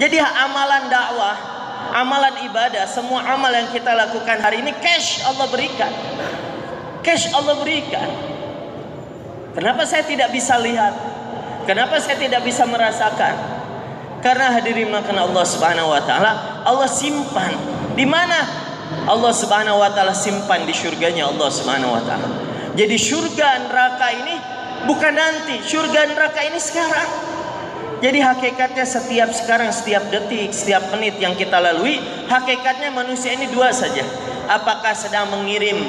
Jadi amalan dakwah, amalan ibadah, semua amal yang kita lakukan hari ini cash Allah berikan. Cash Allah berikan. Kenapa saya tidak bisa lihat? Kenapa saya tidak bisa merasakan? Karena hadirin makan Allah Subhanahu wa taala, Allah simpan. Di mana? Allah Subhanahu wa taala simpan di surganya Allah Subhanahu wa taala. Jadi surga neraka ini bukan nanti, surga neraka ini sekarang. Jadi hakikatnya setiap detik, setiap menit yang kita lalui, hakikatnya manusia ini dua saja. Apakah sedang mengirim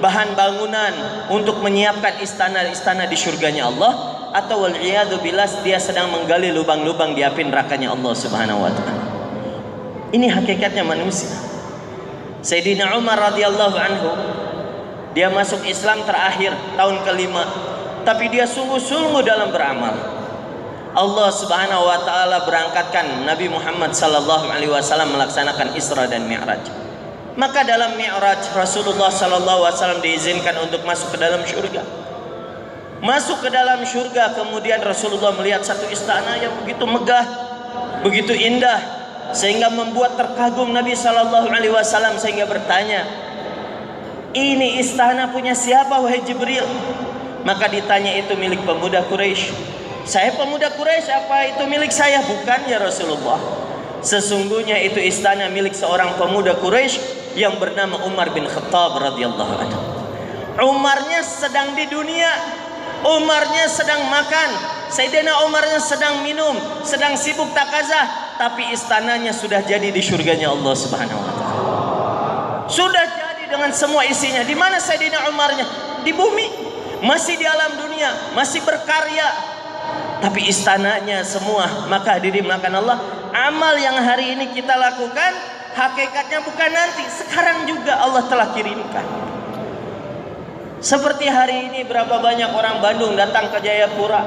bahan bangunan untuk menyiapkan istana-istana di surganya Allah, atau wal'iyadu billah dia sedang menggali lubang-lubang di api nerakanya Allah Subhanahu wa taala. Ini hakikatnya manusia. Sayyidina Umar radhiyallahu anhu, dia masuk Islam terakhir tahun kelima, tapi dia sungguh-sungguh dalam beramal. Allah Subhanahu wa taala berangkatkan Nabi Muhammad sallallahu alaihi wasallam melaksanakan Isra dan Mi'raj. Maka dalam Mi'raj Rasulullah sallallahu alaihi wasallam diizinkan untuk masuk ke dalam surga. Masuk ke dalam surga, kemudian Rasulullah melihat satu istana yang begitu megah, begitu indah, sehingga membuat terkagum Nabi sallallahu alaihi wasallam sehingga bertanya, "Ini istana punya siapa wahai Jibril?" Maka ditanya, "Itu milik pemuda Quraisy." "Saya pemuda Quraisy, apa itu milik saya?" "Bukan ya Rasulullah. Sesungguhnya itu istana milik seorang pemuda Quraisy yang bernama Umar bin Khattab radhiyallahu anhu." Umarnya sedang di dunia, Umarnya sedang makan, Sayyidina Umarnya sedang minum, sedang sibuk takazah, tapi istananya sudah jadi di surganya Allah Subhanahu wa taala. Sudah jadi dengan semua isinya. Di mana Sayyidina Umarnya? Di bumi, masih di alam dunia, masih berkarya, tapi istananya semua. Maka hadirin makan Allah, amal yang hari ini kita lakukan hakikatnya bukan nanti, sekarang juga Allah telah kirimkan. Seperti hari ini berapa banyak orang Bandung datang ke Jayapura,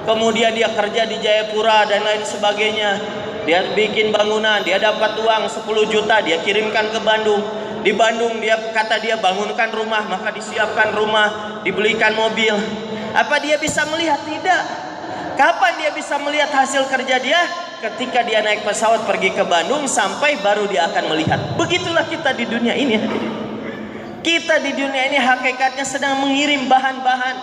kemudian dia kerja di Jayapura dan lain sebagainya. Dia bikin bangunan, dia dapat uang 10 juta, dia kirimkan ke Bandung. Di Bandung dia kata dia bangunkan rumah, maka disiapkan rumah, dibelikan mobil. Apa dia bisa melihat? Tidak. Kapan dia bisa melihat hasil kerja dia? Ketika dia naik pesawat pergi ke Bandung, sampai baru dia akan melihat. Begitulah kita di dunia ini. Kita di dunia ini hakikatnya sedang mengirim bahan-bahan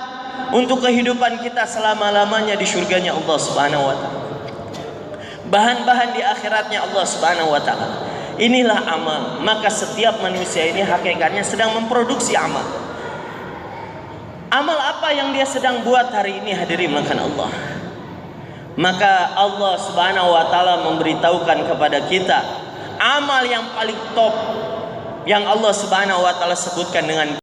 untuk kehidupan kita selama-lamanya di surganya Allah Subhanahu wa taala. Bahan-bahan di akhiratnya Allah Subhanahu wa taala. Inilah amal. Maka setiap manusia ini hakikatnya sedang memproduksi amal. Amal apa yang dia sedang buat hari ini hadirin makan Allah? Maka Allah Subhanahu wa taala memberitahukan kepada kita amal yang paling top yang Allah Subhanahu wa taala sebutkan dengan